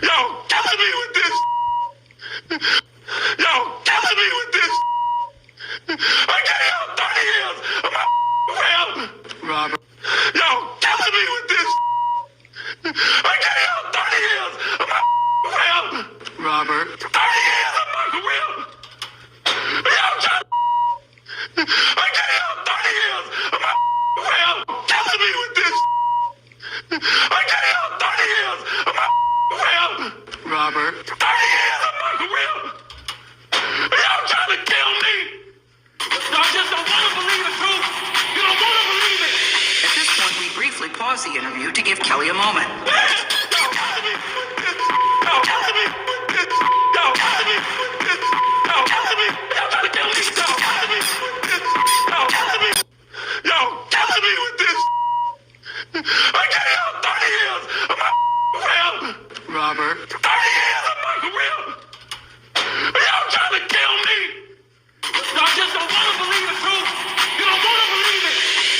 Yo, killing me with this. Yo, killing me with this. I gave out 30 years of my around. Robert. Yo, killing me with this. I gave out 30 years of my around. Robert. 30 years of my career. Yo, I gave out 30 years of my around. Killing me with this. I gave out 30 years of my around. Robert. 30 years of my career. Y'all trying to kill me. Y'all just don't want to believe the truth. You don't want to believe it. At this point, we briefly pause the interview to give Kelly a moment. Y'all killing me with this. Y'all killing me with this. Y'all killing me with this. Y'all killing me. Y'all trying to kill me. Y'all killing me with this. Y'all killing me. Y'all killing me with this. I gave out 30 years of my around. Robert. 30 years of my career. Y'all trying to kill me. Y'all just don't want to believe the truth. You don't want to believe it.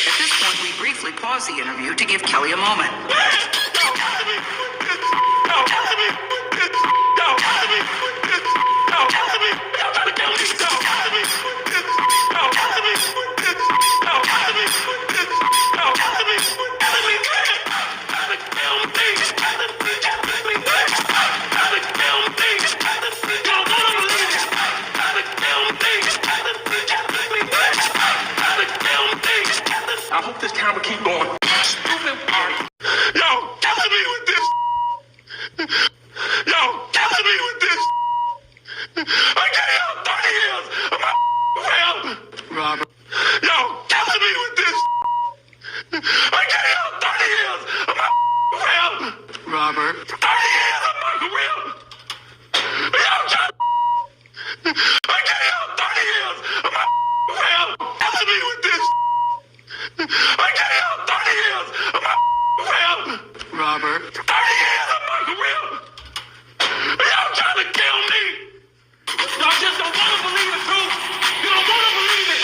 At this point, we briefly pause the interview to give Kelly a moment. Y'all killing me with this. Y'all killing me with this. Y'all killing me with this. Y'all killing me. Y'all trying to kill me. Y'all killing me with this. Y'all killing me with this. Y'all killing me with this. Y'all killing me with this. Trying to kill me. Trying to kill me. Trying to kill me. Y'all wanna believe it. Trying to kill me. Trying to kill me. Trying to kill me. I hope this camera keep going. Stupid party. Yo, killing me with this. Yo, killing me with this. I gave out 30 years of my around. Robert. Yo, killing me with this. I gave out 30 years of my around. Robert. 30 years of my career. Yo, I gave out 30 years of my around. Killing me with this. I gave out 30 years of my around. Robert. 30 years of my career. Y'all trying to kill me. Y'all just don't want to believe the truth. You don't want to believe it.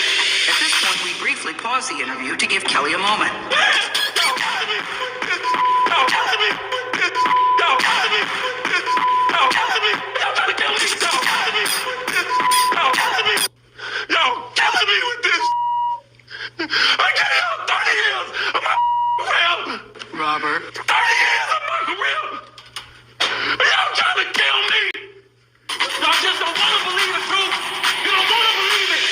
At this point, we briefly pause the interview to give Kelly a moment. Y'all killing me with this. Y'all killing me with this. Y'all killing me with this. Y'all killing me. Y'all trying to kill me. Y'all killing me with this. Y'all killing me. Y'all killing me with this. I gave out 30 years of my around. Robert. 30 years of my career. Y'all trying to kill me. Y'all just don't want to believe the truth. You don't want to believe it.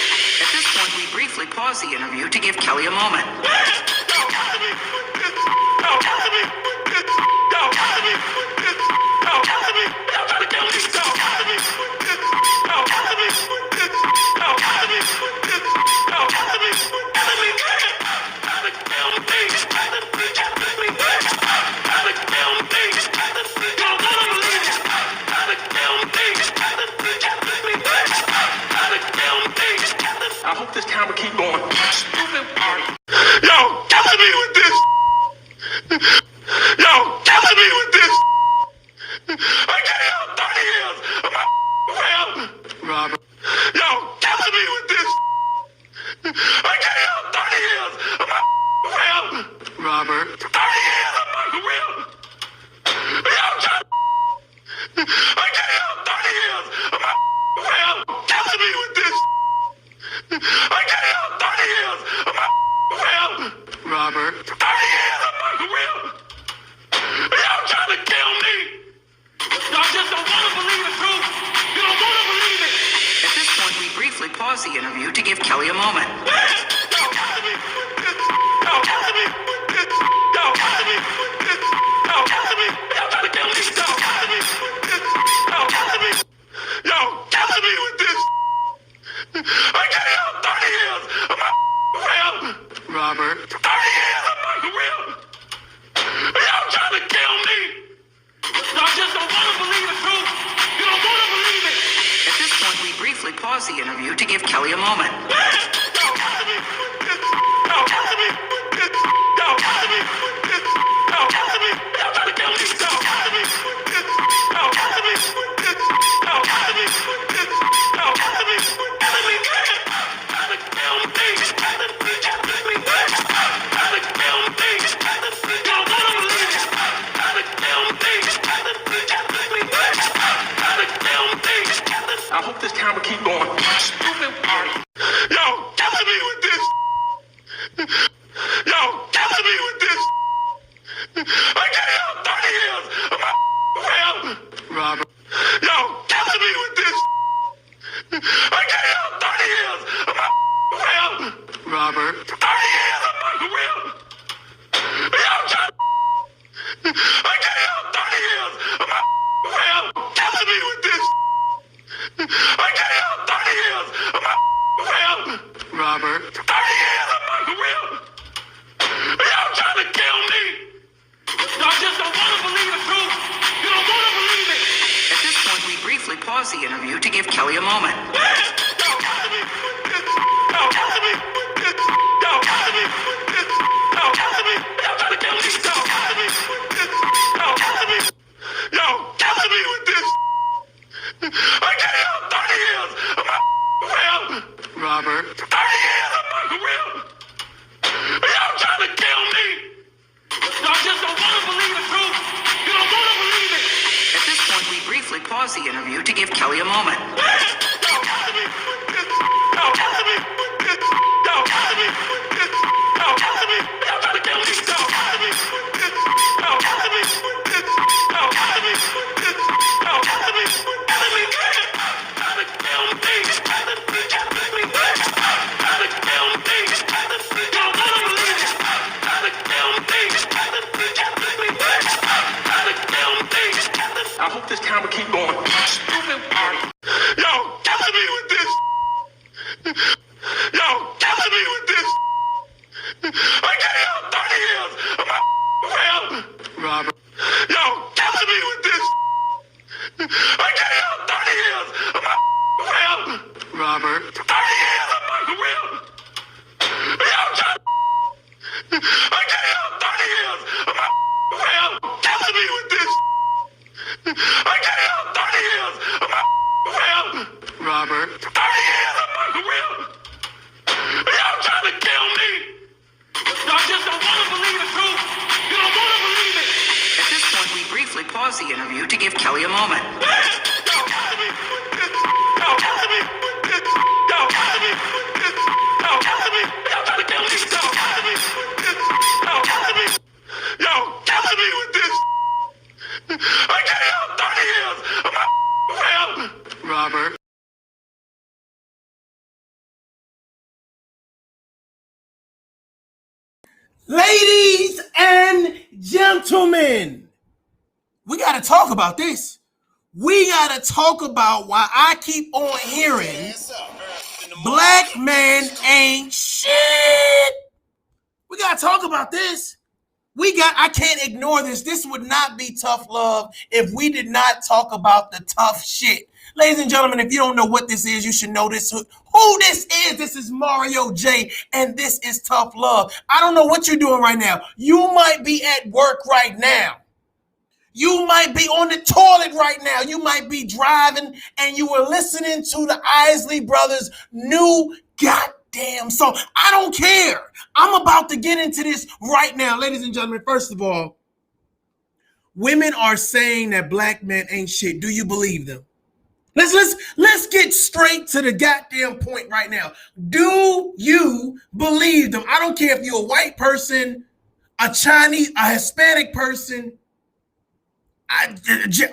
At this point, we briefly pause the interview to give Kelly a moment. Y'all killing me with this. Y'all killing me with this. Y'all killing me with this. Y'all killing me. Y'all trying to kill me. Y'all killing me with this. Y'all killing me with this. Y'all killing me with this. Y'all killing me with this. Trying to kill me. Trying to kill me. Trying to kill me. Y'all wanna believe it. Trying to kill me. Trying to kill me. Trying to kill me. I hope this camera keep going. Stupid party. Yo, killing me with this. Yo, killing me with this. I gave out 30 years of my around. Robert. Yo, killing me with this. I gave out 30 years of my around. Robert. 30 years of my career. Y'all trying. I gave out 30 years of my around. Killing me with this. I gave out 30 years of my around. Robert. 30 years of my career. Y'all trying to kill me. Y'all just don't want to believe the truth. You don't want to believe it. At this point, we briefly pause the interview to give Kelly a moment. Y'all killing me with this. Y'all killing me with this. Y'all killing me with this. Y'all killing me. Y'all trying to kill me. Y'all killing me with this. Y'all killing me. Y'all killing me with this. I gave out 30 years of my around. Robert. 30 years of my career. Y'all trying to kill me. Y'all just don't want to believe the truth. You don't want to believe it. At this point, we briefly pause the interview to give Kelly a moment. Y'all killing me with this. Y'all killing me with this. Y'all killing me with this. Y'all killing me. Y'all trying to kill me. Y'all killing me with this. Y'all killing me with this. Y'all killing me with this. Y'all killing me with this. Trying to kill me. Trying to kill me. Trying to kill me. Y'all wanna believe it. Trying to kill me. Trying to kill me. fam. Robert. Y'all killing me with this. I gave y'all 30 years of my fam. Robert. 30 years of my career. Y'all trying. I gave y'all 30 years of my fam. Killing me with this. I gave y'all 30 years of my fam. Robert. 30 years of my career. Y'all trying to kill me. Y'all just don't want to believe the truth. You don't want to believe it. At this point, we briefly pause the interview to give Kelly a moment. Y'all killing me with this. Y'all killing me with this. Y'all killing me with this. Y'all killing me. Y'all trying to kill me. Y'all killing me with this. Y'all killing me. Y'all killing me with this. I gave y'all 30 years of my fam. Robert. 30 years of my career. Y'all trying to kill me. Y'all just don't want to believe the truth. You don't want to believe it. At this point, we briefly pause the interview to give Kelly a moment. Y'all killing me with this. Y'all killing me with this. Y'all killing me with this. Y'all killing me. Y'all trying to kill me. Y'all killing me with this. Y'all killing me with this. Y'all killing me with this. Y'all killing me with this. Killing me, man. Trying to kill me. Killing me, killing me, man. Trying to kill me. Killing me. Y'all want to believe it. Trying to kill me. Killing me, killing me, man. Trying to kill me. I hope this camera keep going. Stupid part. Y'all killing me with this. Y'all killing me with this. I gave y'all 30 years of my fam. Robert. Y'all killing me with this. I gave y'all 30 years of my fam. Robert. 30 years of my career. Y'all trying. I gave y'all 30 years of my fam. Killing me with this. I gave y'all 30 years of my fam. Robert. 30 years of my career. Y'all trying to kill me. Y'all just don't want to believe the truth. You don't want to believe it. At this point, we briefly pause the interview to give Kelly a moment. Y'all killing me with this. Y'all killing me with this. Y'all killing me with this. Y'all killing me. Y'all trying to kill me. Y'all killing me with this. Y'all killing me. Y'all killing me with this. I gave y'all 30 years of my fam. Robert. Ladies and gentlemen, we got to talk about this. We got to talk about why I keep on hearing black men ain't shit. We got to talk about this. I can't ignore this. This would not be tough love if we did not talk about the tough shit. Ladies and gentlemen, if you don't know what this is, you should know this. Who this is? This is Mario J, and this is Tough Love. I don't know what you're doing right now. You might be at work right now. You might be on the toilet right now. You might be driving, and you were listening to the Isley Brothers' new goddamn song. I don't care. I'm about to get into this right now. Ladies and gentlemen, first of all, women are saying that black men ain't shit. Do you believe them? Let's get straight to the goddamn point right now. Do you believe them? I don't care if you're a white person, a Chinese, a Hispanic person,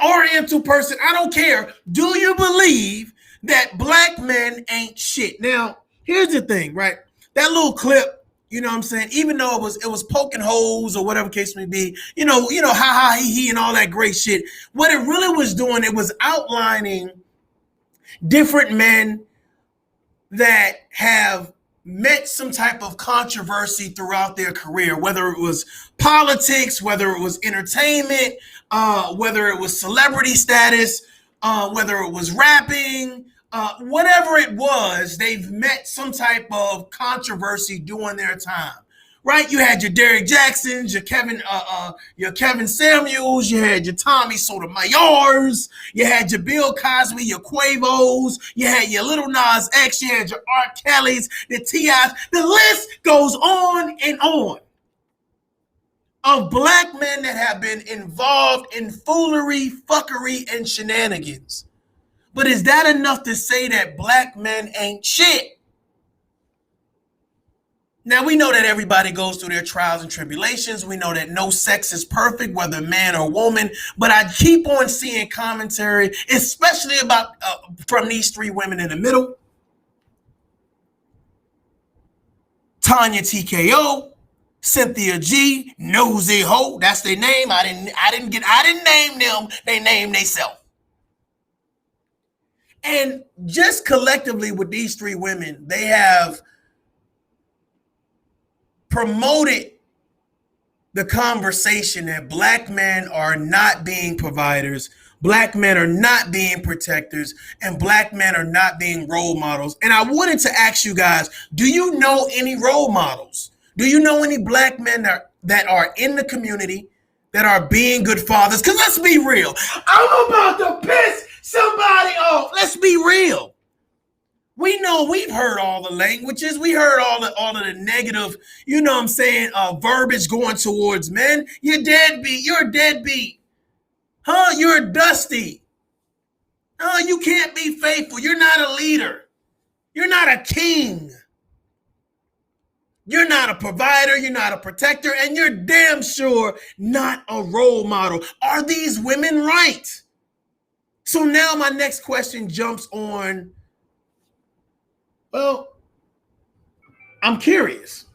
Oriental person. I don't care. Do you believe that black men ain't shit? Now, here's the thing, right? That little clip, you know what I'm saying? Even though it was poking holes or whatever case may be, you know, ha ha he and all that great shit. What it really was doing, it was outlining different men that have met some type of controversy throughout their career, whether it was politics, whether it was entertainment, whether it was celebrity status, whether it was rapping, whatever it was, they've met some type of controversy during their time. Right, you had your Derrick Jaxns, your Kevin Samuels, you had your Tommy Sotomayors, you had your Bill Cosby, your Quavos, you had your Little Nas X, you had your R. Kellys, the T.I.s. The list goes on and on of black men that have been involved in foolery, fuckery, and shenanigans. But is that enough to say that black men ain't shit? Now, we know that everybody goes through their trials and tribulations. We know that no sex is perfect, whether man or woman. But I keep on seeing commentary, especially about from these three women in the middle. Tanya TKO, Cynthia G, Nosy Ho. That's their name. I didn't name them. They named themselves. And just collectively with these three women, they have promoted the conversation that black men are not being providers, black men are not being protectors, and black men are not being role models. And I wanted to ask you guys, do you know any role models? Do you know any black men that are in the community that are being good fathers? Because let's be real. I'm about to piss somebody off. Let's be real. We know we've heard all the languages. We heard all of the negative, you know what I'm saying, verbiage going towards men. You're deadbeat. You're a deadbeat. Huh? You're a dusty. You can't be faithful. You're not a leader. You're not a king. You're not a provider. You're not a protector. And you're damn sure not a role model. Are these women right? So now my next question jumps on, well, I'm curious.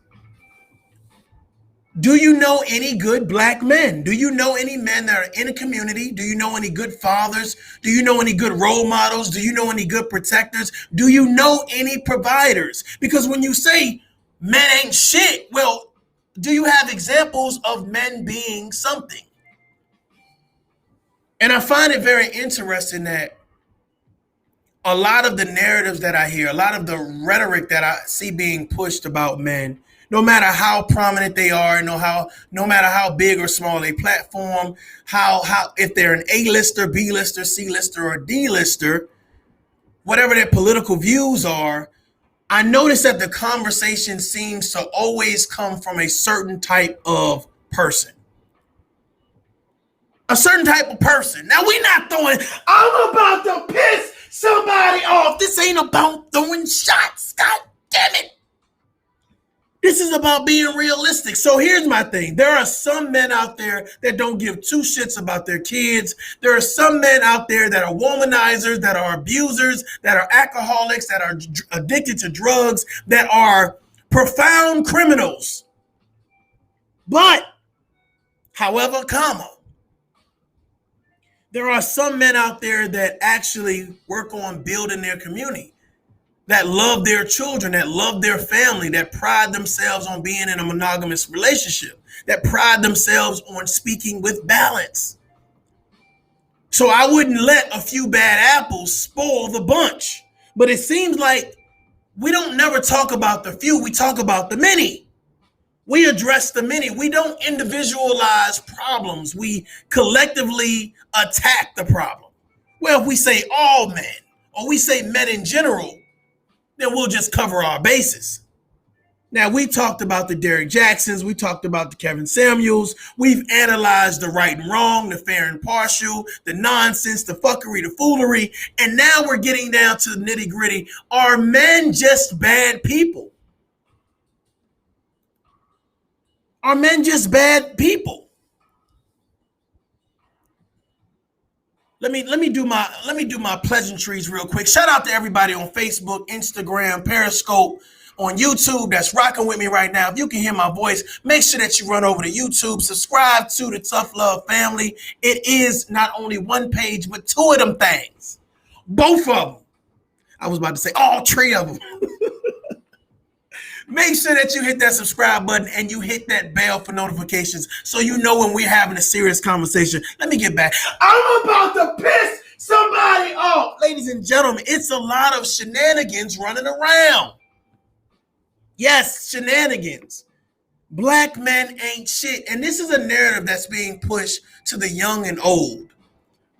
Do you know any good black men? Do you know any men that are in a community? Do you know any good fathers? Do you know any good role models? Do you know any good protectors? Do you know any providers? Because when you say men ain't shit, well, do you have examples of men being something? And I find it very interesting that a lot of the narratives that I hear, a lot of the rhetoric that I see being pushed about men, no matter how prominent they are, no matter how big or small they platform, how if they're an A-lister, B-lister, C-lister, or D-lister, whatever their political views are, I notice that the conversation seems to always come from a certain type of person. A certain type of person. Now, we're not throwing, I'm about to piss somebody off. This ain't about throwing shots. God damn it. This is about being realistic. So here's my thing. There are some men out there that don't give two shits about their kids. There are some men out there that are womanizers, that are abusers, that are alcoholics, that are addicted to drugs, that are profound criminals. But, however, there are some men out there that actually work on building their community, that love their children, that love their family, that pride themselves on being in a monogamous relationship, that pride themselves on speaking with balance. So I wouldn't let a few bad apples spoil the bunch. But it seems like we don't never talk about the few, we talk about the many. We address the many. We don't individualize problems. We collectively attack the problem. Well, if we say all men, or we say men in general, then we'll just cover our bases. Now, we talked about the Derrick Jaxns. We talked about the Kevin Samuels. We've analyzed the right and wrong, the fair and partial, the nonsense, the fuckery, the foolery. And now we're getting down to the nitty gritty. Are men just bad people? Are men just bad people? Let me do my pleasantries real quick. Shout out to everybody on Facebook, Instagram, Periscope, on YouTube that's rocking with me right now. If you can hear my voice, make sure that you run over to YouTube, subscribe to the Tough Love family. It is not only one page, but two of them things. Both of them. I was about to say all three of them. Make sure that you hit that subscribe button and you hit that bell for notifications so you know when we're having a serious conversation. Let me get back. I'm about to piss somebody off. Ladies and gentlemen, it's a lot of shenanigans running around. Yes, shenanigans. Black men ain't shit. And this is a narrative that's being pushed to the young and old.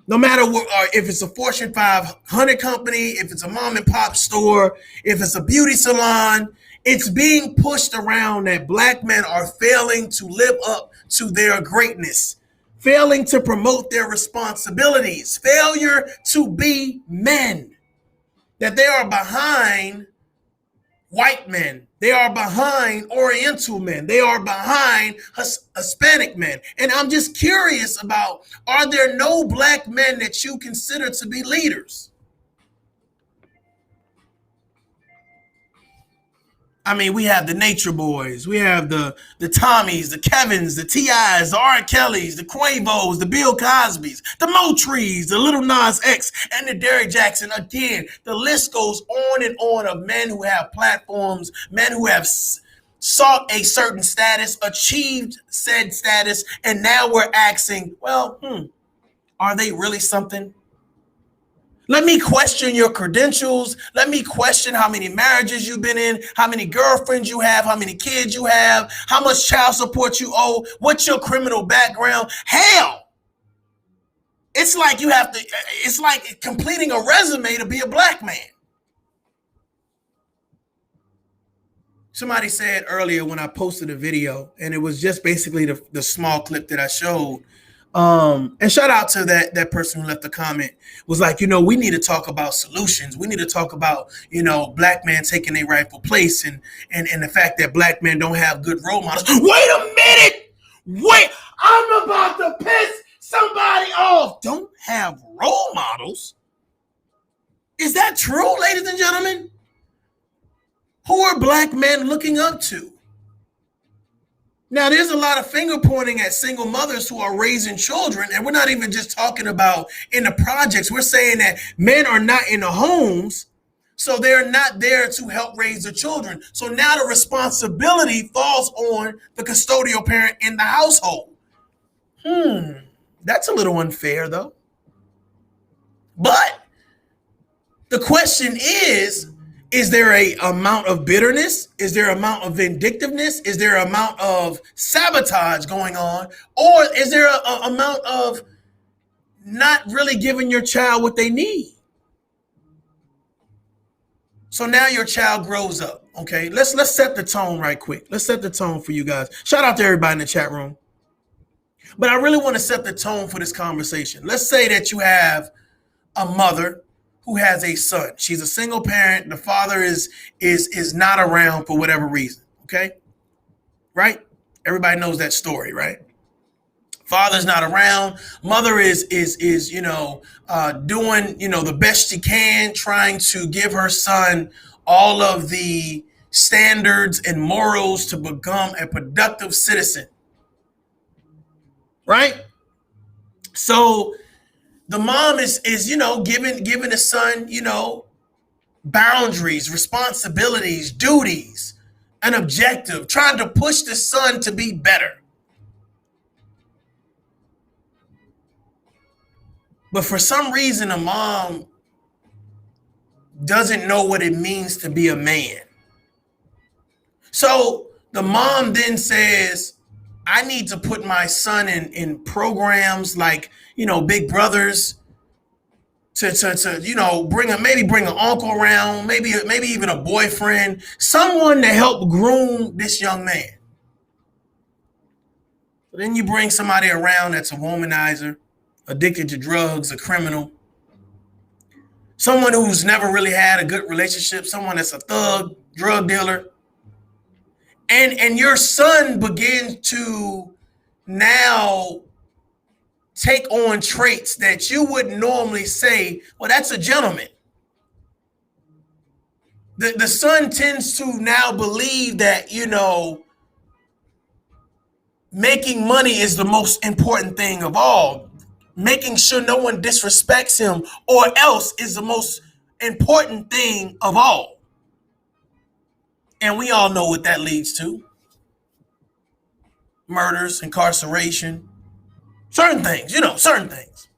No matter what, if it's a Fortune 500 company, if it's a mom and pop store, if it's a beauty salon, it's being pushed around that black men are failing to live up to their greatness, failing to promote their responsibilities, failure to be men, that they are behind white men. They are behind Oriental men. They are behind Hispanic men. And I'm just curious about, are there no black men that you consider to be leaders? I mean, we have the Nature Boys, we have the Tommies, the Kevins, the T.I.s, the R. Kellys, the Quavos, the Bill Cosbys, the Motrees, the Little Nas X, and the Derrick Jaxn. Again, the list goes on and on of men who have platforms, men who have sought a certain status, achieved said status, and now we're asking, well, are they really something? Let me question your credentials. Let me question how many marriages you've been in, how many girlfriends you have, how many kids you have, how much child support you owe, what's your criminal background. Hell, it's like it's like completing a resume to be a black man. Somebody said earlier when I posted a video, and it was just basically the small clip that I showed. And shout out to that person who left the comment, was like, we need to talk about solutions. We need to talk about, black men taking their rightful place and the fact that black men don't have good role models. Wait a minute. Wait, I'm about to piss somebody off. Don't have role models? Is that true, ladies and gentlemen? Who are black men looking up to? Now, there's a lot of finger pointing at single mothers who are raising children, and we're not even just talking about in the projects. We're saying that men are not in the homes, so they're not there to help raise the children. So now the responsibility falls on the custodial parent in the household. That's a little unfair, though. But the question is there a amount of bitterness? Is there an amount of vindictiveness? Is there an amount of sabotage going on? Or is there an amount of not really giving your child what they need? So now your child grows up, okay? Let's set the tone right quick. Let's set the tone for you guys. Shout out to everybody in the chat room. But I really want to set the tone for this conversation. Let's say that you have a mother who has a son. She's a single parent. The father is not around for whatever reason. Okay, right? Everybody knows that story, right? Father's not around. Mother is doing the best she can, trying to give her son all of the standards and morals to become a productive citizen, right? So the mom is giving the son, boundaries, responsibilities, duties, an objective, trying to push the son to be better. But for some reason, a mom doesn't know what it means to be a man. So the mom then says, I need to put my son in programs like, Big Brothers to bring an uncle around, maybe even a boyfriend, someone to help groom this young man. But then you bring somebody around that's a womanizer, addicted to drugs, a criminal, someone who's never really had a good relationship, someone that's a thug, drug dealer. And your son begins to now take on traits that you wouldn't normally say, well, that's a gentleman. The son tends to now believe that, making money is the most important thing of all. Making sure no one disrespects him or else is the most important thing of all. And we all know what that leads to. Murders, incarceration, certain things, certain things.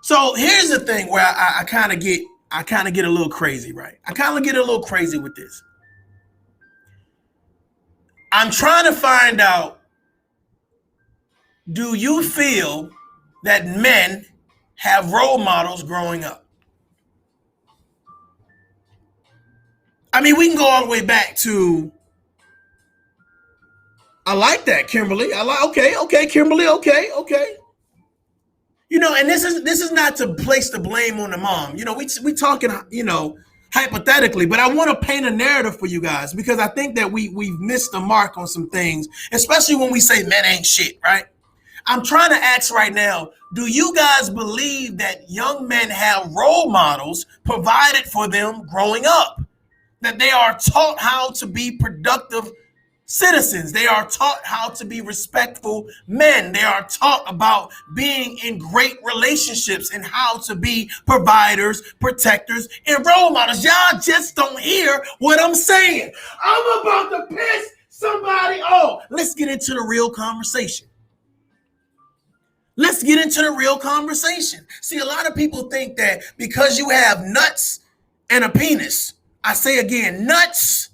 So here's the thing where I kind of get a little crazy, right? I kind of get a little crazy with this. I'm trying to find out, do you feel that men have role models growing up? I mean, we can go all the way back to, I like that, Kimberly. Okay, Kimberly, okay. And this is not to place the blame on the mom. We talking, hypothetically, but I want to paint a narrative for you guys because I think that we've missed the mark on some things, especially when we say men ain't shit, right? I'm trying to ask right now, do you guys believe that young men have role models provided for them growing up? That they are taught how to be productive citizens. They are taught how to be respectful men. They are taught about being in great relationships and how to be providers, protectors, and role models. Y'all just don't hear what I'm saying. I'm about to piss somebody off. Let's get into the real conversation. Let's get into the real conversation. See, a lot of people think that because you have nuts and a penis, I say again, nuts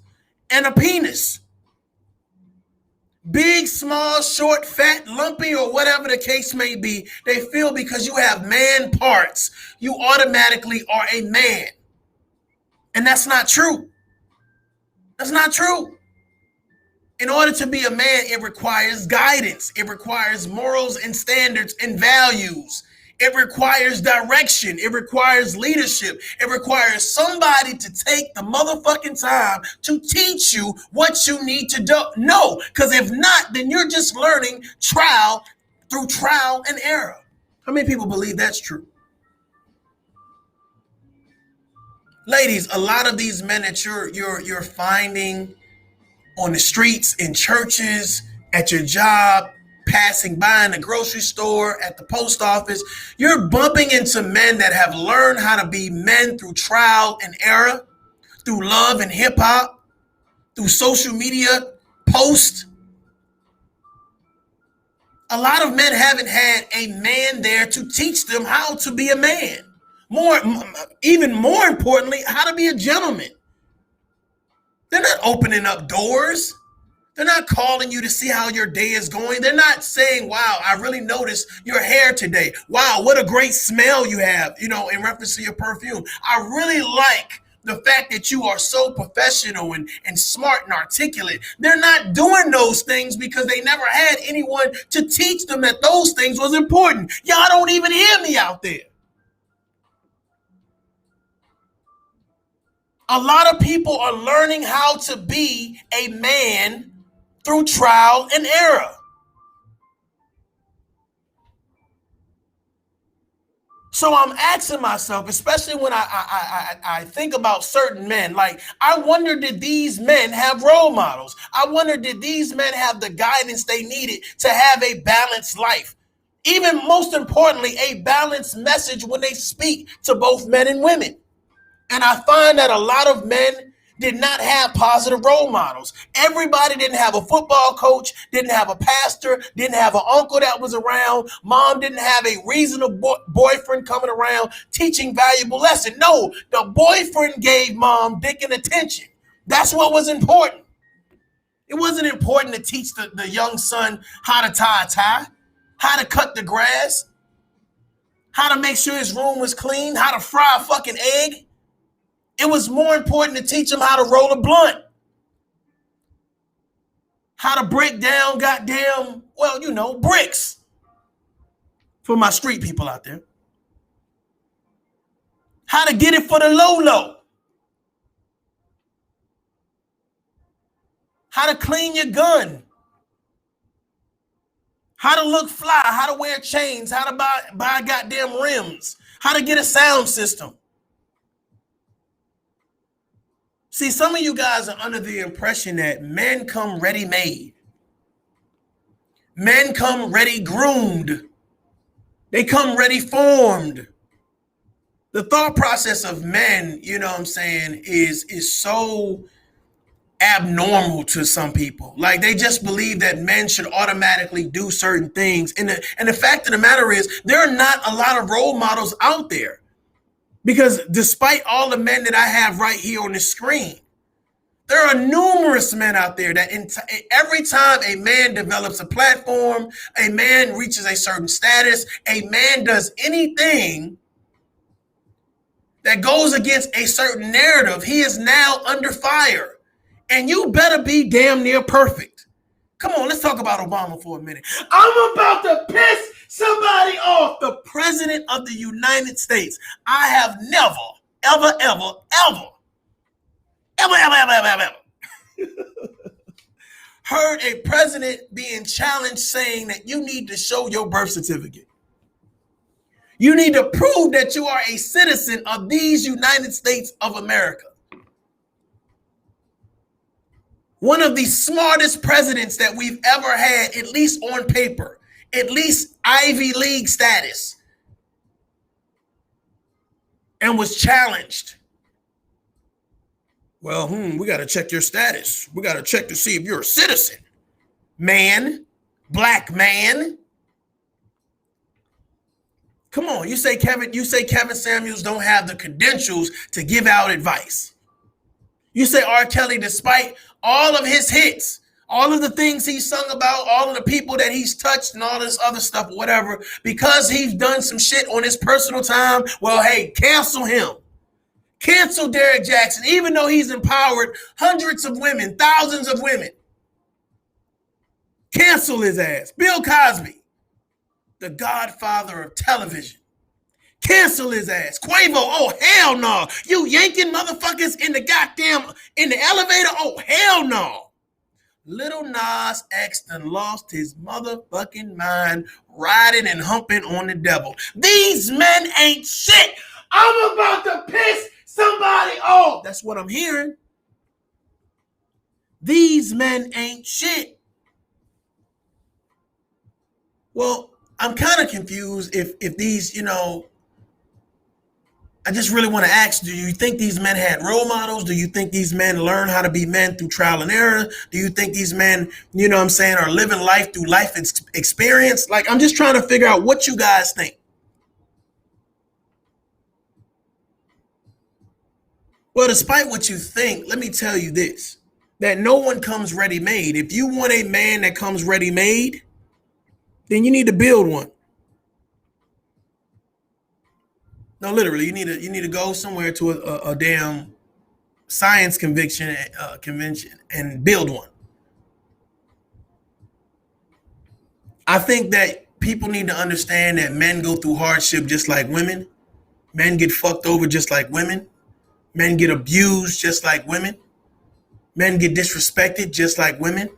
and a penis, big, small, short, fat, lumpy, or whatever the case may be, they feel because you have man parts, you automatically are a man. And that's not true. That's not true. In order to be a man, it requires guidance. It requires morals and standards and values. It requires direction. It requires leadership. It requires somebody to take the motherfucking time to teach you what you need to know. Because if not, then you're just learning through trial and error. How many people believe that's true? Ladies, a lot of these men that you're finding on the streets, in churches, at your job, passing by in the grocery store, at the post office, you're bumping into men that have learned how to be men through trial and error, through love and hip hop, through social media posts. A lot of men haven't had a man there to teach them how to be a man. Even more importantly, how to be a gentleman. They're not opening up doors. They're not calling you to see how your day is going. They're not saying, wow, I really noticed your hair today. Wow, what a great smell you have, in reference to your perfume. I really like the fact that you are so professional and smart and articulate. They're not doing those things because they never had anyone to teach them that those things was important. Y'all don't even hear me out there. A lot of people are learning how to be a man through trial and error. So I'm asking myself, especially when I think about certain men, like, I wonder, did these men have role models? I wonder, did these men have the guidance they needed to have a balanced life? Even most importantly, a balanced message when they speak to both men and women. And I find that a lot of men did not have positive role models. Everybody didn't have a football coach, didn't have a pastor, didn't have an uncle that was around. Mom didn't have a reasonable boyfriend coming around teaching valuable lessons. No, the boyfriend gave mom dick and attention. That's what was important. It wasn't important to teach the young son how to tie a tie, how to cut the grass, how to make sure his room was clean, how to fry a fucking egg. It was more important to teach him how to roll a blunt, how to break down goddamn, bricks for my street people out there. How to get it for the low. How to clean your gun. How to look fly, how to wear chains, how to buy goddamn rims, how to get a sound system. See, some of you guys are under the impression that men come ready-made. Men come ready groomed. They come ready formed. The thought process of men, is so abnormal to some people. Like, they just believe that men should automatically do certain things. And the fact of the matter is, there are not a lot of role models out there. Because despite all the men that I have right here on the screen, there are numerous men out there that every time a man develops a platform, a man reaches a certain status, a man does anything that goes against a certain narrative, he is now under fire. And you better be damn near perfect. Come on, let's talk about Obama for a minute. I'm about to piss somebody off. The president of the United States. I have never, ever ever heard a president being challenged saying that you need to show your birth certificate. You need to prove that you are a citizen of these United States of America. One of the smartest presidents that we've ever had, at least on paper, at least Ivy League status, and was challenged. Well, we got to check your status. We got to check to see if you're a citizen. Man, black man. Come on, you say Kevin Samuels don't have the credentials to give out advice. You say R. Kelly, despite all of his hits, all of the things he's sung about, all of the people that he's touched and all this other stuff, whatever, because he's done some shit on his personal time, well, hey, cancel him. Cancel Derrick Jaxn, even though he's empowered hundreds of women, thousands of women. Cancel his ass. Bill Cosby, the godfather of television. Cancel his ass. Quavo, oh, hell no. You yanking motherfuckers in the elevator? Oh, hell no. Little Nas X done lost his motherfucking mind riding and humping on the devil. These men ain't shit. I'm about to piss somebody off. That's what I'm hearing. These men ain't shit. Well, I'm kind of confused if these, I just really want to ask, do you think these men had role models? Do you think these men learned how to be men through trial and error? Do you think these men, are living life through life experience? Like, I'm just trying to figure out what you guys think. Well, despite what you think, let me tell you this, that no one comes ready-made. If you want a man that comes ready-made, then you need to build one. No, literally, you need to go somewhere to a damn science convention and build one. I think that people need to understand that men go through hardship just like women. Men get fucked over just like women. Men get abused just like women. Men get disrespected just like women.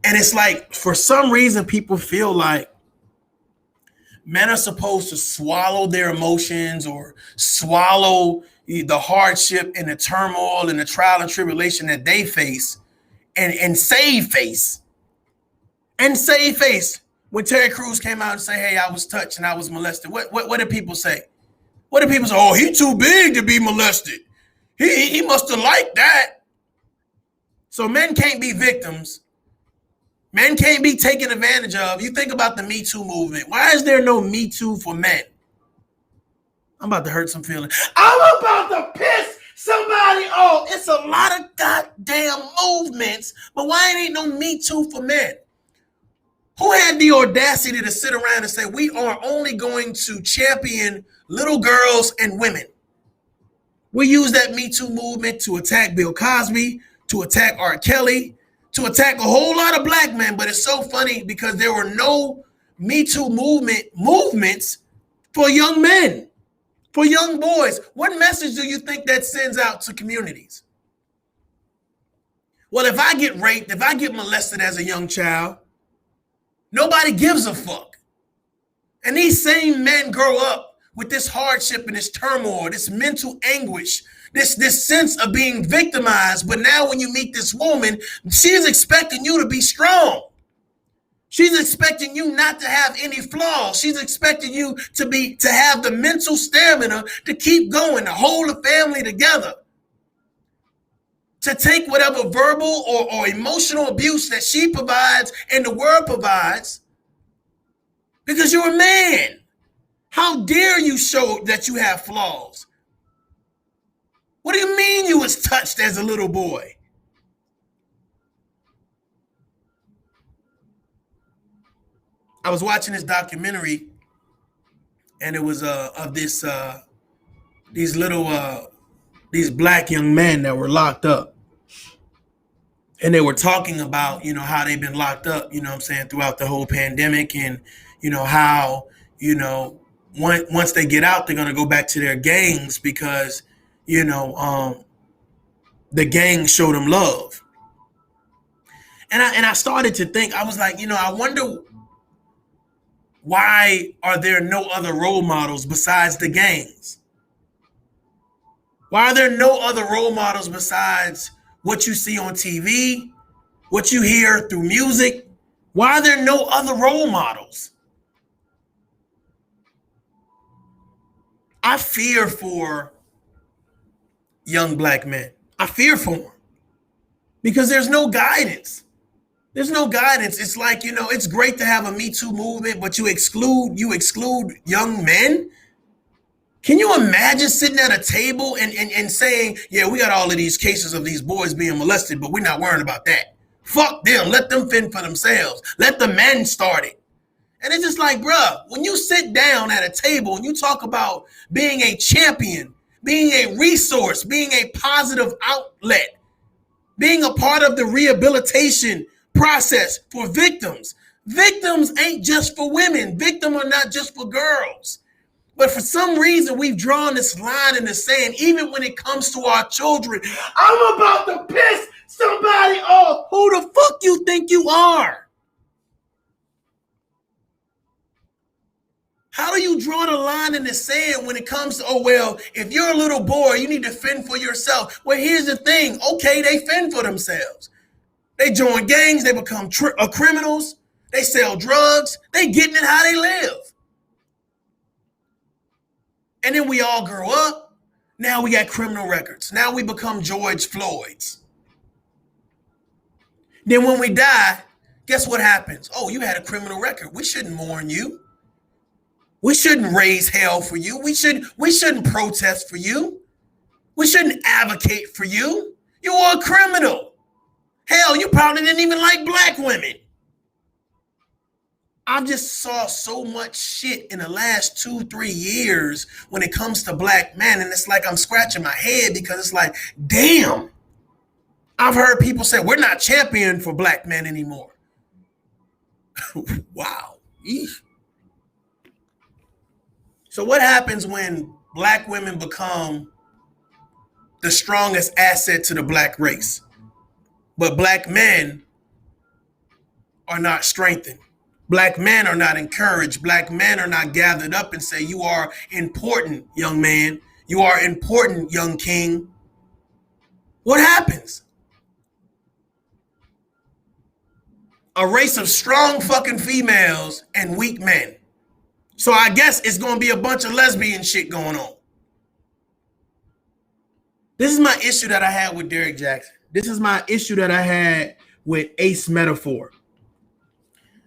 And it's like, for some reason, people feel like men are supposed to swallow their emotions or swallow the hardship and the turmoil and the trial and tribulation that they face and save face. And save face. When Terry Crews came out and say, hey, I was touched and I was molested, what did people say? What did people say? Oh, he too big to be molested. He must have liked that. So men can't be victims. Men can't be taken advantage of. You think about the Me Too movement. Why is there no Me Too for men? I'm about to hurt some feelings. I'm about to piss somebody off. It's a lot of goddamn movements, but why ain't no Me Too for men? Who had the audacity to sit around and say, we are only going to champion little girls and women? We use that Me Too movement to attack Bill Cosby, to attack R. Kelly, to attack a whole lot of black men. But it's so funny because there were no Me Too movements for young men, for young boys. What message do you think that sends out to communities? Well, if I get raped, if I get molested as a young child, nobody gives a fuck. And these same men grow up with this hardship and this turmoil, this mental anguish, this sense of being victimized. But now when you meet this woman, she's expecting you to be strong. She's expecting you not to have any flaws. She's expecting you to have the mental stamina to keep going, to hold the family together, to take whatever verbal or emotional abuse that she provides and the world provides, because you're a man. How dare you show that you have flaws? What do you mean you was touched as a little boy? I was watching this documentary, and it was of these black young men that were locked up. And they were talking about, how they've been locked up, throughout the whole pandemic, and, how, once they get out, they're going to go back to their gangs because, the gang showed them love. And I started to think, I was like, I wonder why are there no other role models besides the gangs? Why are there no other role models besides what you see on TV, what you hear through music? Why are there no other role models? I fear for young black men. I fear for them because there's no guidance. There's no guidance. It's like, it's great to have a Me Too movement, but you exclude young men. Can you imagine sitting at a table and saying, yeah, we got all of these cases of these boys being molested, but we're not worrying about that. Fuck them. Let them fend for themselves. Let the men start it. And it's just like, bruh, when you sit down at a table and you talk about being a champion, being a resource, being a positive outlet, being a part of the rehabilitation process for victims. Victims ain't just for women. Victims are not just for girls. But for some reason, we've drawn this line in the sand, even when it comes to our children. I'm about to piss somebody off. Who the fuck you think you are? How do you draw the line in the sand when it comes to, if you're a little boy, you need to fend for yourself. Well, here's the thing. Okay, they fend for themselves. They join gangs. They become criminals. They sell drugs. They getting it how they live. And then we all grow up. Now we got criminal records. Now we become George Floyds. Then when we die, guess what happens? Oh, you had a criminal record. We shouldn't mourn you. We shouldn't raise hell for you. We shouldn't protest for you. We shouldn't advocate for you. You are a criminal. Hell, you probably didn't even like black women. I just saw so much shit in the last 2-3 years when it comes to black men. And it's like I'm scratching my head because it's like, damn. I've heard people say, we're not champion for black men anymore. Wow. Eesh. So what happens when black women become the strongest asset to the black race, but black men are not strengthened? Black men are not encouraged. Black men are not gathered up and say, you are important, young man. You are important, young king. What happens? A race of strong fucking females and weak men. So I guess it's going to be a bunch of lesbian shit going on. This is my issue that I had with Derrick Jaxn. This is my issue that I had with Ace Metaphor.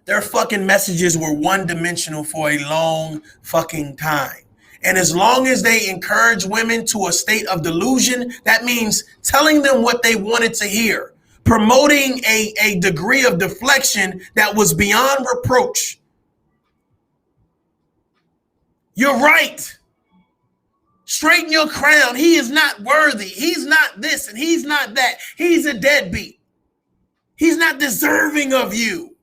Their fucking messages were one-dimensional for a long fucking time. And as long as they encourage women to a state of delusion, that means telling them what they wanted to hear, promoting a degree of deflection that was beyond reproach. You're right. Straighten your crown. He is not worthy. He's not this and he's not that. He's a deadbeat. He's not deserving of you.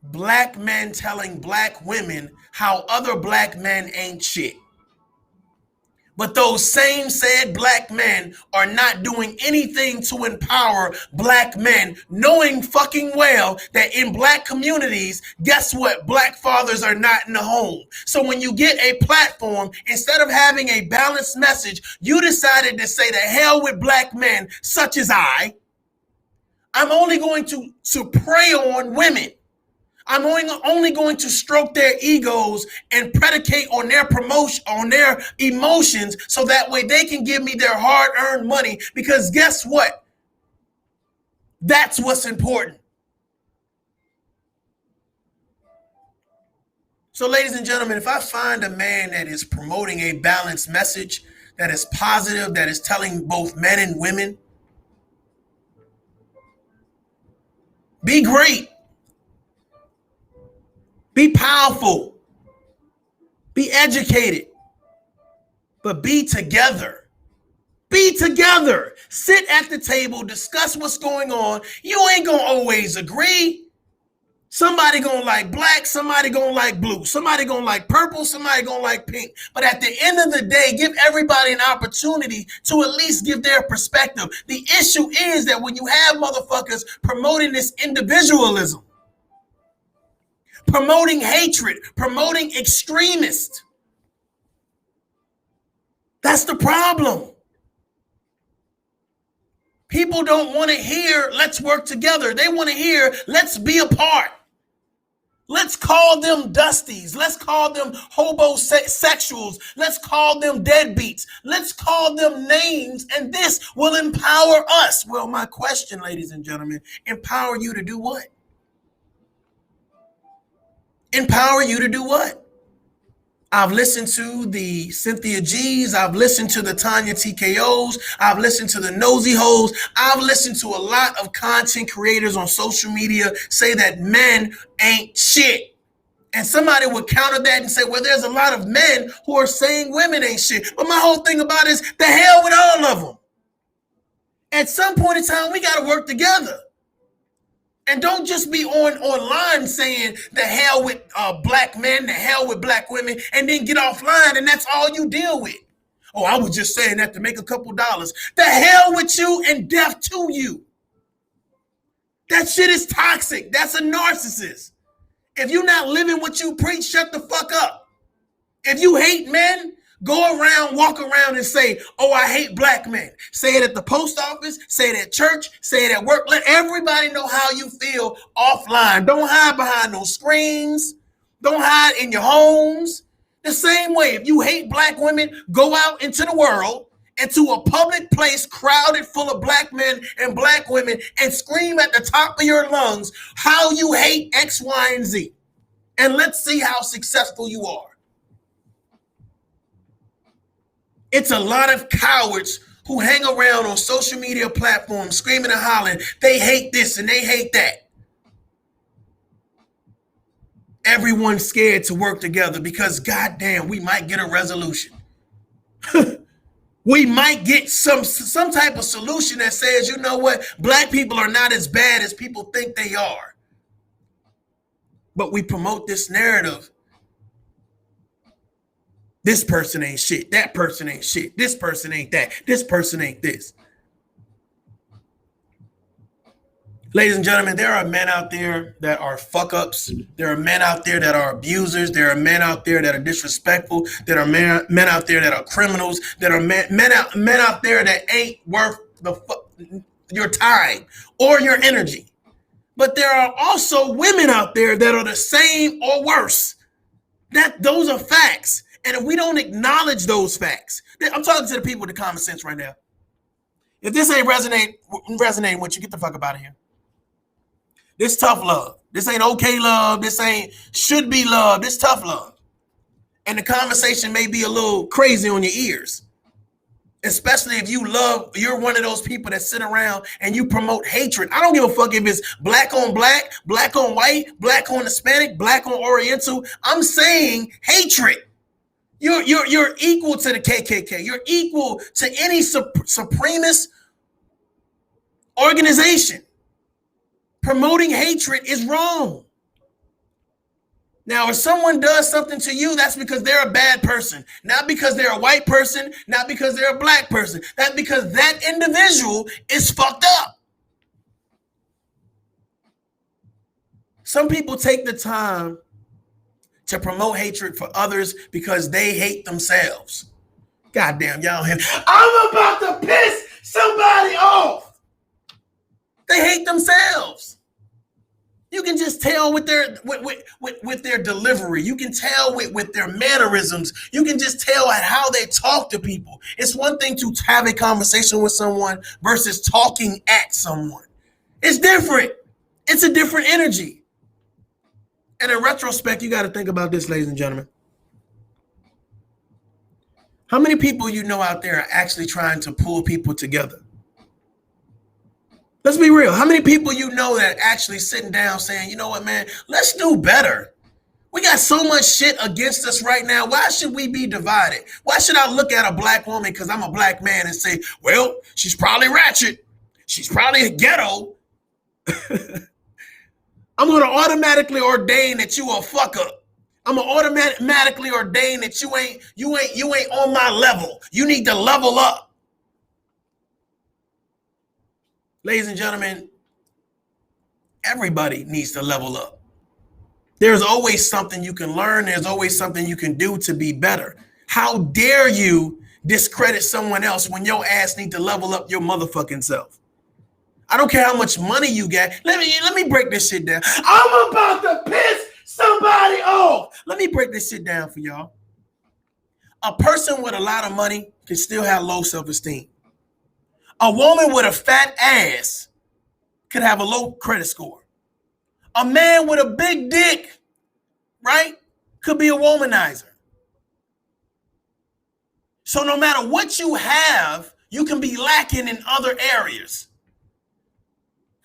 Black men telling black women how other black men ain't shit. But those same said black men are not doing anything to empower black men, knowing fucking well that in black communities, guess what? Black fathers are not in the home. So when you get a platform, instead of having a balanced message, you decided to say the hell with black men, such as I'm only going to prey on women. I'm only going to stroke their egos and predicate on their promotion, on their emotions, so that way they can give me their hard-earned money. Because guess what? That's what's important. So, ladies and gentlemen, if I find a man that is promoting a balanced message, that is positive, that is telling both men and women, be great. Be powerful, be educated, but be together. Be together. Sit at the table, discuss what's going on. You ain't gonna always agree. Somebody gonna like black, somebody gonna like blue, somebody gonna like purple, somebody gonna like pink. But at the end of the day, give everybody an opportunity to at least give their perspective. The issue is that when you have motherfuckers promoting this individualism, promoting hatred, promoting extremists, that's the problem. People don't want to hear, let's work together. They want to hear, let's be apart. Let's call them dusties. Let's call them homosexuals. Let's call them deadbeats. Let's call them names, and this will empower us. Well, my question, ladies and gentlemen, empower you to do what? Empower you to do what? I've listened to the Cynthia G's. I've listened to the Tanya TKOs. I've listened to the Nosy Hoes. I've listened to a lot of content creators on social media say that men ain't shit. And somebody would counter that and say, well, there's a lot of men who are saying women ain't shit. But my whole thing about it is the hell with all of them. At some point in time, we got to work together. And don't just be online saying the hell with black men, the hell with black women, and then get offline and that's all you deal with. Oh, I was just saying that to make a couple dollars. The hell with you and death to you. That shit is toxic. That's a narcissist. If you're not living what you preach, shut the fuck up. If you hate men, go around, walk around and say, oh, I hate black men. Say it at the post office, say it at church, say it at work. Let everybody know how you feel offline. Don't hide behind those screens. Don't hide in your homes. The same way, if you hate black women, go out into the world, into a public place crowded full of black men and black women and scream at the top of your lungs how you hate X, Y, and Z. And let's see how successful you are. It's a lot of cowards who hang around on social media platforms screaming and hollering, they hate this and they hate that. Everyone's scared to work together because goddamn, we might get a resolution. We might get some type of solution that says, you know what, black people are not as bad as people think they are. But we promote this narrative. This person ain't shit. That person ain't shit. This person ain't that. This person ain't this. Ladies and gentlemen, there are men out there that are fuck ups. There are men out there that are abusers. There are men out there that are disrespectful. There are men out there that are criminals. There are men out there that ain't worth your time or your energy. But there are also women out there that are the same or worse. Those are facts. And if we don't acknowledge those facts, I'm talking to the people with the common sense right now. If this ain't resonating with you, get the fuck up out of here. This tough love. This ain't okay love. This ain't should be love. This tough love. And the conversation may be a little crazy on your ears. Especially if you're one of those people that sit around and you promote hatred. I don't give a fuck if it's black on black, black on white, black on Hispanic, black on Oriental. I'm saying hatred. You're equal to the KKK. You're equal to any supremacist organization. Promoting hatred is wrong. Now, if someone does something to you, that's because they're a bad person. Not because they're a white person, not because they're a black person. That's because that individual is fucked up. Some people take the time to promote hatred for others because they hate themselves. Goddamn, y'all hear me? I'm about to piss somebody off. They hate themselves. You can just tell with their delivery. You can tell with their mannerisms. You can just tell at how they talk to people. It's one thing to have a conversation with someone versus talking at someone. It's different. It's a different energy. And in retrospect, you got to think about this, ladies and gentlemen. How many people you know out there are actually trying to pull people together? Let's be real. How many people you know that are actually sitting down saying, you know what, man, let's do better. We got so much shit against us right now. Why should we be divided? Why should I look at a black woman because I'm a black man and say, well, she's probably ratchet. She's probably a ghetto. I'm going to automatically ordain that you a fuck up. I'm going to automatically ordain that you ain't on my level. You need to level up. Ladies and gentlemen, everybody needs to level up. There's always something you can learn. There's always something you can do to be better. How dare you discredit someone else when your ass need to level up your motherfucking self? I don't care how much money you got. Let me break this shit down. I'm about to piss somebody off. Let me break this shit down for y'all. A person with a lot of money can still have low self-esteem. A woman with a fat ass could have a low credit score. A man with a big dick, right, could be a womanizer. So no matter what you have, you can be lacking in other areas.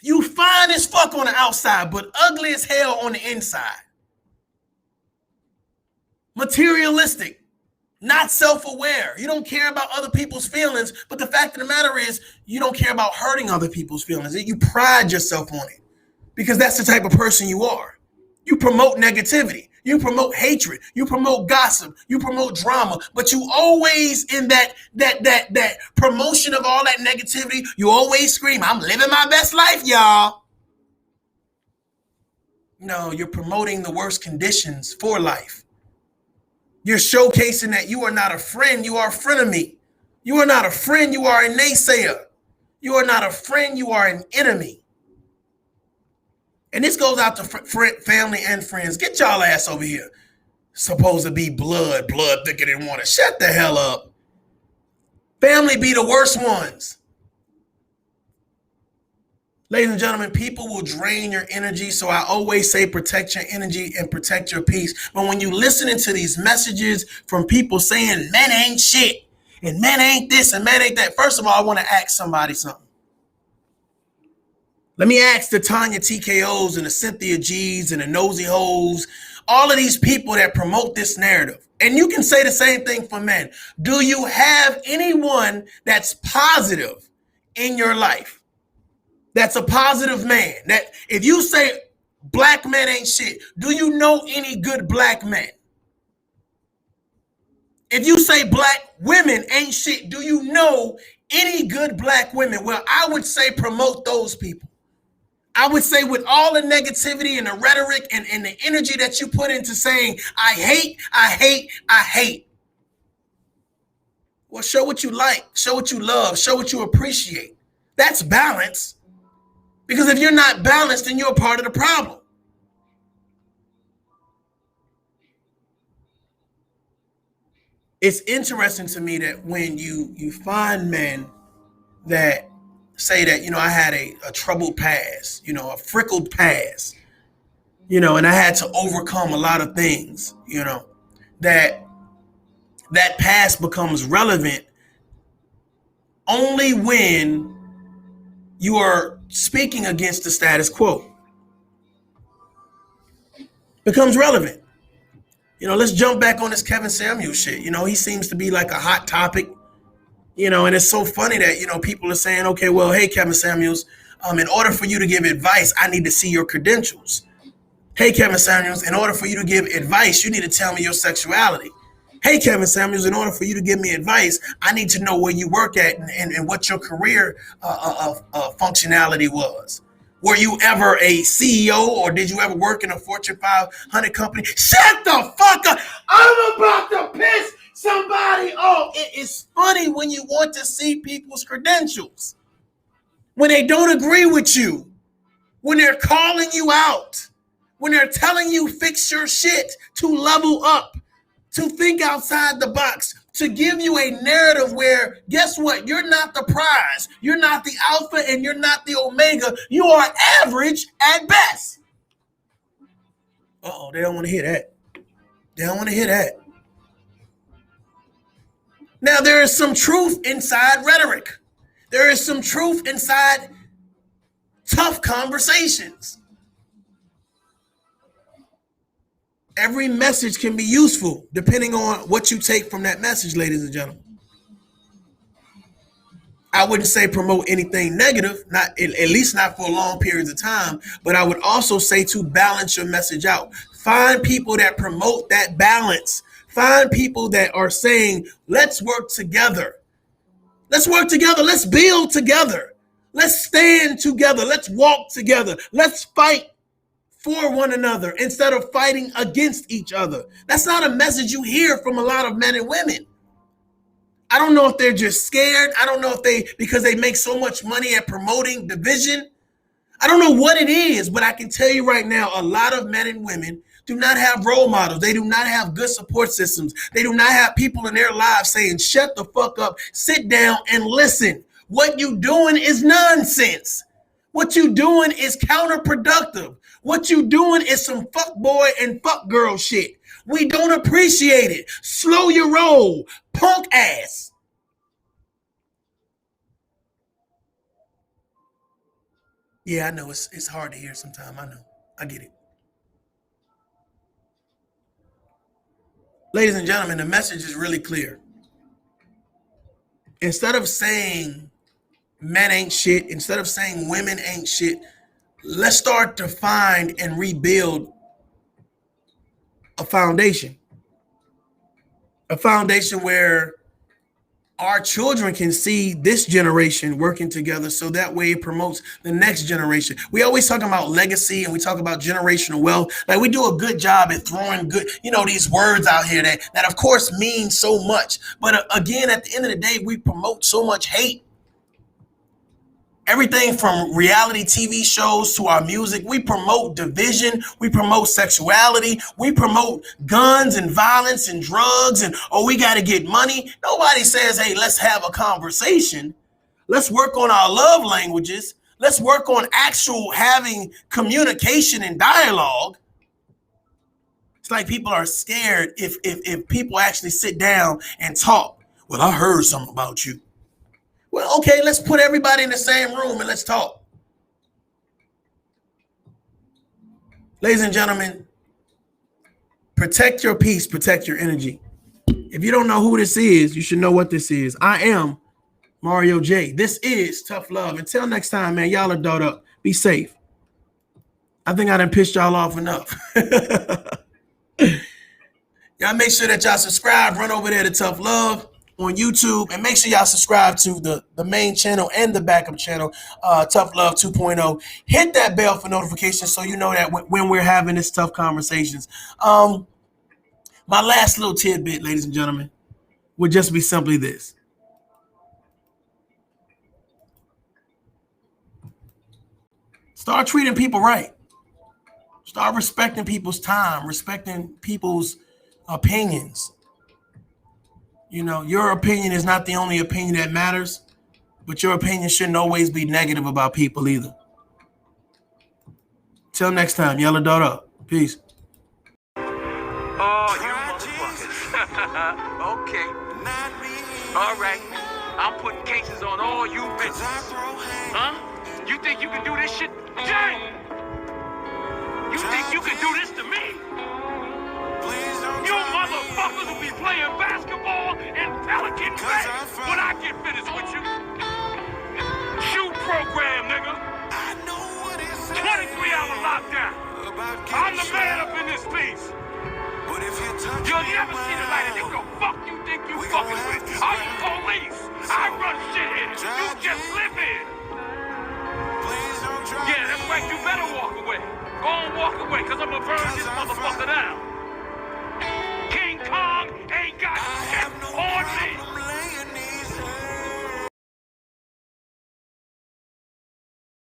You fine as fuck on the outside, but ugly as hell on the inside. Materialistic, not self-aware. You don't care about other people's feelings, but the fact of the matter is you don't care about hurting other people's feelings. You pride yourself on it because that's the type of person you are. You promote negativity. You promote hatred. You promote gossip. You promote drama. But you always in that promotion of all that negativity, you always scream, I'm living my best life, y'all. No, you're promoting the worst conditions for life. You're showcasing that you are not a friend. You are a frenemy. You are not a friend. You are a naysayer. You are not a friend. You are an enemy. And this goes out to family and friends. Get y'all ass over here. Supposed to be blood thicker than water. Shut the hell up. Family be the worst ones. Ladies and gentlemen, people will drain your energy. So I always say protect your energy and protect your peace. But when you listening to these messages from people saying men ain't shit and men ain't this and men ain't that, first of all, I want to ask somebody something. Let me ask the Tanya TKOs and the Cynthia G's and the Nosy Hoes, all of these people that promote this narrative. And you can say the same thing for men. Do you have anyone that's positive in your life? That's a positive man. That if you say black men ain't shit, do you know any good black men? If you say black women ain't shit, do you know any good black women? Well, I would say promote those people. I would say with all the negativity and the rhetoric and the energy that you put into saying, I hate, I hate, I hate. Well, show what you like, show what you love, show what you appreciate. That's balance. Because if you're not balanced, then you're a part of the problem. It's interesting to me that when you find men that say that, I had a troubled past, a frickled past, and I had to overcome a lot of things, that past becomes relevant only when you are speaking against the status quo. Becomes relevant. Let's jump back on this Kevin Samuels shit. He seems to be like a hot topic. And it's so funny that, people are saying, okay, well, hey, Kevin Samuels, in order for you to give advice, I need to see your credentials. Hey, Kevin Samuels, in order for you to give advice, you need to tell me your sexuality. Hey, Kevin Samuels, in order for you to give me advice, I need to know where you work at and what your career functionality was. Were you ever a CEO or did you ever work in a Fortune 500 company? Shut the fuck up. I'm about to piss somebody off. It is funny when you want to see people's credentials. When they don't agree with you. When they're calling you out. When they're telling you fix your shit, to level up, to think outside the box, to give you a narrative where, guess what? You're not the prize. You're not the alpha and you're not the omega. You are average at best. They don't want to hear that. They don't want to hear that. Now, there is some truth inside rhetoric. There is some truth inside tough conversations. Every message can be useful depending on what you take from that message, ladies and gentlemen. I wouldn't say promote anything negative, not at least not for long periods of time, but I would also say to balance your message out. Find people that promote that balance. Find people that are saying, let's work together. Let's work together. Let's build together. Let's stand together. Let's walk together. Let's fight for one another instead of fighting against each other. That's not a message you hear from a lot of men and women. I don't know if they're just scared. I don't know if because they make so much money at promoting division. I don't know what it is, but I can tell you right now, a lot of men and women do not have role models. They do not have good support systems. They do not have people in their lives saying, shut the fuck up, sit down and listen. What you doing is nonsense. What you doing is counterproductive. What you doing is some fuck boy and fuck girl shit. We don't appreciate it. Slow your roll, punk ass. Yeah, I know it's hard to hear sometimes. I know. I get it. Ladies and gentlemen, the message is really clear. Instead of saying men ain't shit, instead of saying women ain't shit, let's start to find and rebuild a foundation. A foundation where our children can see this generation working together, so that way it promotes the next generation. We always talk about legacy and we talk about generational wealth. Like, we do a good job at throwing good, these words out here that of course mean so much. But again, at the end of the day, we promote so much hate. Everything from reality TV shows to our music, we promote division, we promote sexuality, we promote guns and violence and drugs and, we got to get money. Nobody says, hey, let's have a conversation. Let's work on our love languages. Let's work on actual having communication and dialogue. It's like people are scared if people actually sit down and talk. Well, I heard something about you. Well, okay, let's put everybody in the same room and let's talk. Ladies and gentlemen, protect your peace, protect your energy. If you don't know who this is, you should know what this is. I am Mario J. This is Tough Love. Until next time, man, y'all are doed up. Be safe. I think I done pissed y'all off enough. Y'all make sure that y'all subscribe. Run over there to Tough Love on YouTube, and make sure y'all subscribe to the main channel and the backup channel, Tough Love 2.0. Hit that bell for notifications so you know that when we're having this tough conversations. My last little tidbit, ladies and gentlemen, would just be simply this. Start treating people right. Start respecting people's time, respecting people's opinions. Your opinion is not the only opinion that matters, but your opinion shouldn't always be negative about people either. Till next time, y'all are doed up. Peace. Oh, you motherfuckers. Okay. All right. I'm putting cases on all you bitches. Huh? You think you can do this shit? Jay! You think you can do this